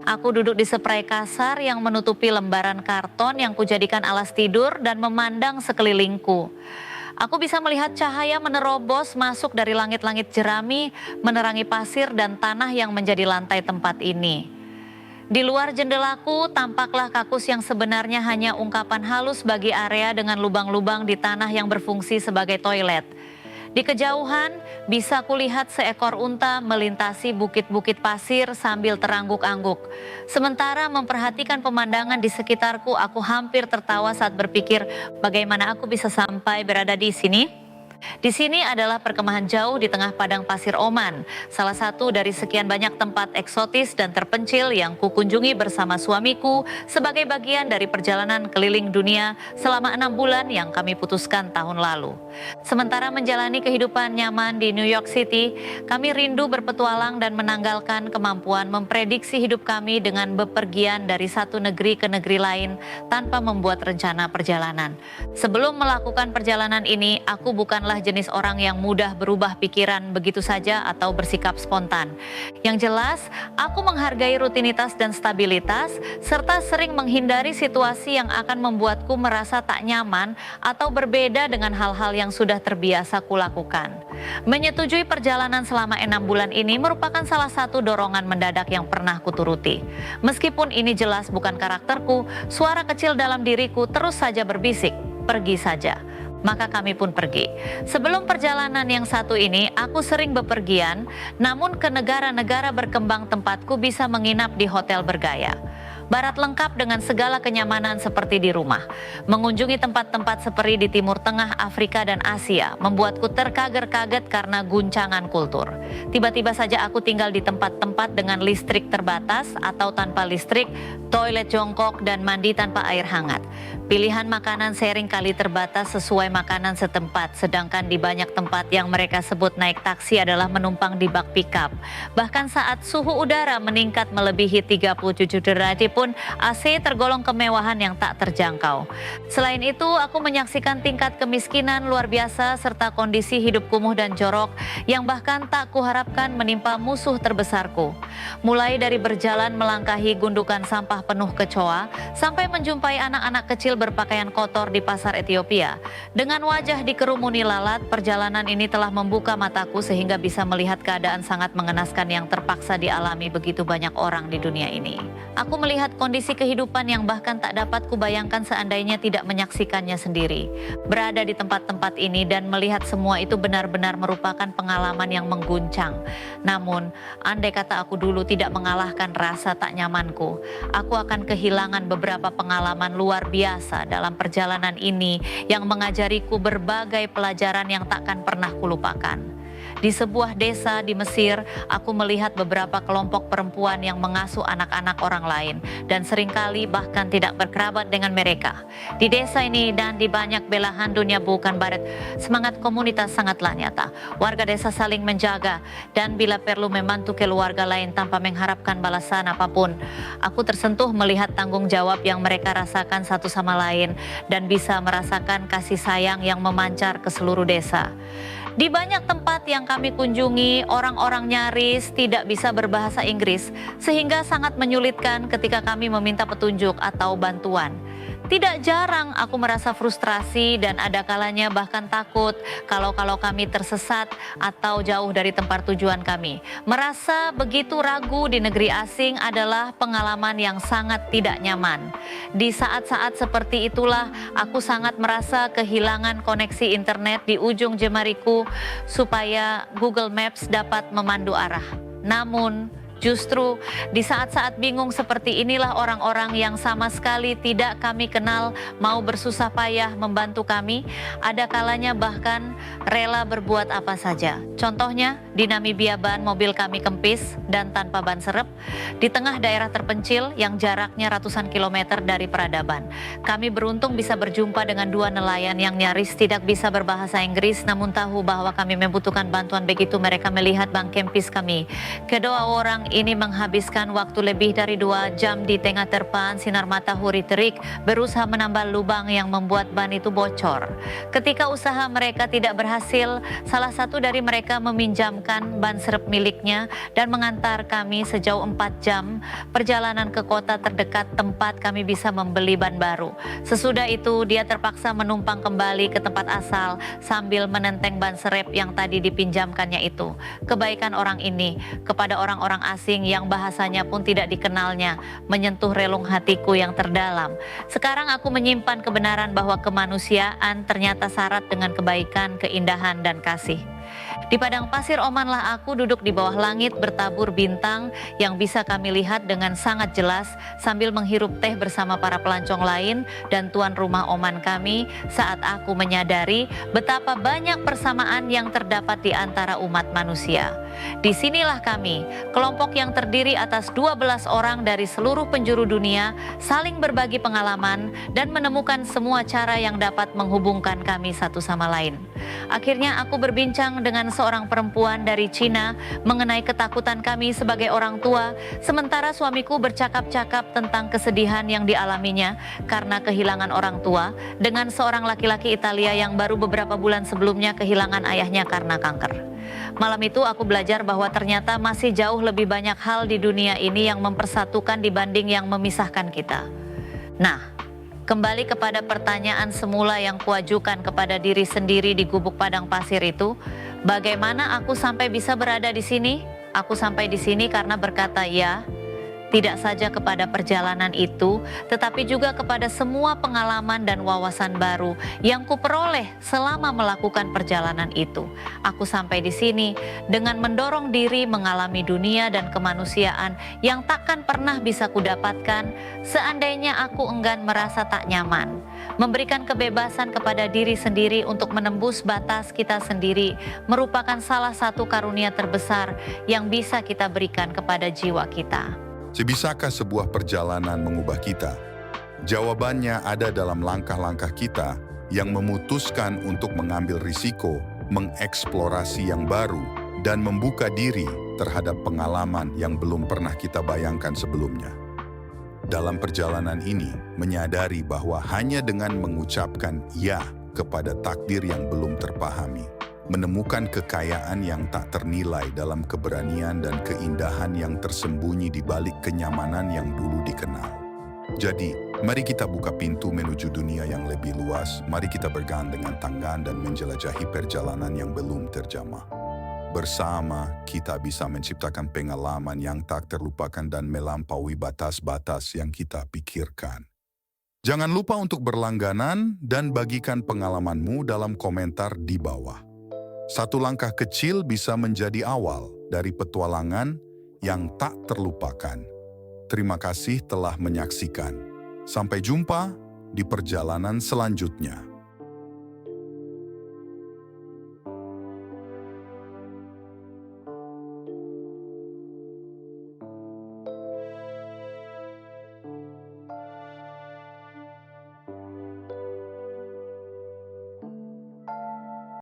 Aku duduk di spray kasar yang menutupi lembaran karton yang kujadikan alas tidur dan memandang sekelilingku. Aku bisa melihat cahaya menerobos masuk dari langit-langit jerami, menerangi pasir dan tanah yang menjadi lantai tempat ini. Di luar jendelaku tampaklah kakus yang sebenarnya hanya ungkapan halus bagi area dengan lubang-lubang di tanah yang berfungsi sebagai toilet. Di kejauhan bisa kulihat seekor unta melintasi bukit-bukit pasir sambil terangguk-angguk. Sementara memperhatikan pemandangan di sekitarku, aku hampir tertawa saat berpikir bagaimana aku bisa sampai berada di sini. Di sini adalah perkemahan jauh di tengah padang pasir Oman, salah satu dari sekian banyak tempat eksotis dan terpencil yang kukunjungi bersama suamiku sebagai bagian dari perjalanan keliling dunia selama 6 bulan yang kami putuskan tahun lalu. Sementara menjalani kehidupan nyaman di New York City, kami rindu berpetualang dan menanggalkan kemampuan memprediksi hidup kami dengan bepergian dari satu negeri ke negeri lain tanpa membuat rencana perjalanan. Sebelum melakukan perjalanan ini, aku bukanlah jenis orang yang mudah berubah pikiran begitu saja atau bersikap spontan. Yang jelas, aku menghargai rutinitas dan stabilitas, serta sering menghindari situasi yang akan membuatku merasa tak nyaman atau berbeda dengan hal-hal yang sudah terbiasa kulakukan. Menyetujui perjalanan selama 6 bulan ini merupakan salah satu dorongan mendadak yang pernah kuturuti. Meskipun ini jelas bukan karakterku, suara kecil dalam diriku terus saja berbisik, pergi saja. Maka kami pun pergi. Sebelum perjalanan yang satu ini, aku sering bepergian, namun ke negara-negara berkembang tempatku bisa menginap di hotel bergaya. Barat lengkap dengan segala kenyamanan seperti di rumah. Mengunjungi tempat-tempat seperti di Timur Tengah, Afrika, dan Asia membuatku terkaget-kaget karena guncangan kultur. Tiba-tiba saja aku tinggal di tempat-tempat dengan listrik terbatas atau tanpa listrik, toilet jongkok, dan mandi tanpa air hangat. Pilihan makanan sering kali terbatas sesuai makanan setempat, sedangkan di banyak tempat yang mereka sebut naik taksi adalah menumpang di bak pickup. Bahkan saat suhu udara meningkat melebihi 37 derajat pun AC tergolong kemewahan yang tak terjangkau. Selain itu, aku menyaksikan tingkat kemiskinan luar biasa serta kondisi hidup kumuh dan jorok yang bahkan tak kuharapkan menimpa musuh terbesarku. Mulai dari berjalan melangkahi gundukan sampah penuh kecoa sampai menjumpai anak-anak kecil berpakaian kotor di pasar Ethiopia. Dengan wajah dikerumuni lalat, perjalanan ini telah membuka mataku sehingga bisa melihat keadaan sangat mengenaskan yang terpaksa dialami begitu banyak orang di dunia ini. Aku melihat kondisi kehidupan yang bahkan tak dapat kubayangkan seandainya tidak menyaksikannya sendiri. Berada di tempat-tempat ini dan melihat semua itu benar-benar merupakan pengalaman yang mengguncang. Namun, andai kata aku dulu tidak mengalahkan rasa tak nyamanku, aku akan kehilangan beberapa pengalaman luar biasa dalam perjalanan ini yang mengajariku berbagai pelajaran yang takkan pernah kulupakan. Di sebuah desa di Mesir, aku melihat beberapa kelompok perempuan yang mengasuh anak-anak orang lain dan seringkali bahkan tidak berkerabat dengan mereka. Di desa ini dan di banyak belahan dunia bukan barat, semangat komunitas sangatlah nyata. Warga desa saling menjaga dan bila perlu membantu keluarga lain tanpa mengharapkan balasan apapun. Aku tersentuh melihat tanggung jawab yang mereka rasakan satu sama lain dan bisa merasakan kasih sayang yang memancar ke seluruh desa. Di banyak tempat yang kami kunjungi, orang-orang nyaris tidak bisa berbahasa Inggris, sehingga sangat menyulitkan ketika kami meminta petunjuk atau bantuan. Tidak jarang aku merasa frustrasi dan ada kalanya bahkan takut kalau kami tersesat atau jauh dari tempat tujuan kami. Merasa begitu ragu di negeri asing adalah pengalaman yang sangat tidak nyaman. Di saat-saat seperti itulah aku sangat merasa kehilangan koneksi internet di ujung jemariku supaya Google Maps dapat memandu arah. Namun, justru di saat-saat bingung seperti inilah orang-orang yang sama sekali tidak kami kenal mau bersusah payah membantu kami. Ada kalanya bahkan rela berbuat apa saja. Contohnya di Namibia ban mobil kami kempis dan tanpa ban serep di tengah daerah terpencil yang jaraknya ratusan kilometer dari peradaban. Kami beruntung bisa berjumpa dengan dua nelayan yang nyaris tidak bisa berbahasa Inggris namun tahu bahwa kami membutuhkan bantuan begitu mereka melihat ban kempis kami. Kedua orang ini menghabiskan waktu lebih dari 2 jam di tengah terpaan sinar matahari terik berusaha menambal lubang yang membuat ban itu bocor. Ketika usaha mereka tidak berhasil, salah satu dari mereka meminjamkan ban serep miliknya dan mengantar kami sejauh 4 jam perjalanan ke kota terdekat tempat kami bisa membeli ban baru. Sesudah itu dia terpaksa menumpang kembali ke tempat asal sambil menenteng ban serep yang tadi dipinjamkannya itu. Kebaikan orang ini kepada orang-orang asing yang bahasanya pun tidak dikenalnya menyentuh relung hatiku yang terdalam. Sekarang aku menyimpan kebenaran bahwa kemanusiaan ternyata syarat dengan kebaikan, keindahan, dan kasih. Di padang pasir Omanlah aku duduk di bawah langit bertabur bintang yang bisa kami lihat dengan sangat jelas sambil menghirup teh bersama para pelancong lain dan tuan rumah Oman kami saat aku menyadari betapa banyak persamaan yang terdapat di antara umat manusia. Disinilah kami, kelompok yang terdiri atas 12 orang dari seluruh penjuru dunia, saling berbagi pengalaman dan menemukan semua cara yang dapat menghubungkan kami satu sama lain. Akhirnya aku berbincang dengan seorang perempuan dari Cina mengenai ketakutan kami sebagai orang tua, sementara suamiku bercakap-cakap tentang kesedihan yang dialaminya karena kehilangan orang tua dengan seorang laki-laki Italia yang baru beberapa bulan sebelumnya kehilangan ayahnya karena kanker. Malam itu aku belajar bahwa ternyata masih jauh lebih banyak hal di dunia ini yang mempersatukan dibanding yang memisahkan kita. Nah, kembali kepada pertanyaan semula yang kuajukan kepada diri sendiri di gubuk padang pasir itu, bagaimana aku sampai bisa berada di sini? Aku sampai di sini karena berkata ya, tidak saja kepada perjalanan itu, tetapi juga kepada semua pengalaman dan wawasan baru yang kuperoleh selama melakukan perjalanan itu. Aku sampai di sini dengan mendorong diri mengalami dunia dan kemanusiaan yang takkan pernah bisa kudapatkan seandainya aku enggan merasa tak nyaman. Memberikan kebebasan kepada diri sendiri untuk menembus batas kita sendiri merupakan salah satu karunia terbesar yang bisa kita berikan kepada jiwa kita. Sebisakah sebuah perjalanan mengubah kita? Jawabannya ada dalam langkah-langkah kita yang memutuskan untuk mengambil risiko, mengeksplorasi yang baru, dan membuka diri terhadap pengalaman yang belum pernah kita bayangkan sebelumnya. Dalam perjalanan ini, menyadari bahwa hanya dengan mengucapkan ya kepada takdir yang belum terpahami, menemukan kekayaan yang tak ternilai dalam keberanian dan keindahan yang tersembunyi di balik kenyamanan yang dulu dikenal. Jadi, mari kita buka pintu menuju dunia yang lebih luas, mari kita bergandengan tangan dan menjelajahi perjalanan yang belum terjamah. Bersama, kita bisa menciptakan pengalaman yang tak terlupakan dan melampaui batas-batas yang kita pikirkan. Jangan lupa untuk berlangganan dan bagikan pengalamanmu dalam komentar di bawah. Satu langkah kecil bisa menjadi awal dari petualangan yang tak terlupakan. Terima kasih telah menyaksikan. Sampai jumpa di perjalanan selanjutnya.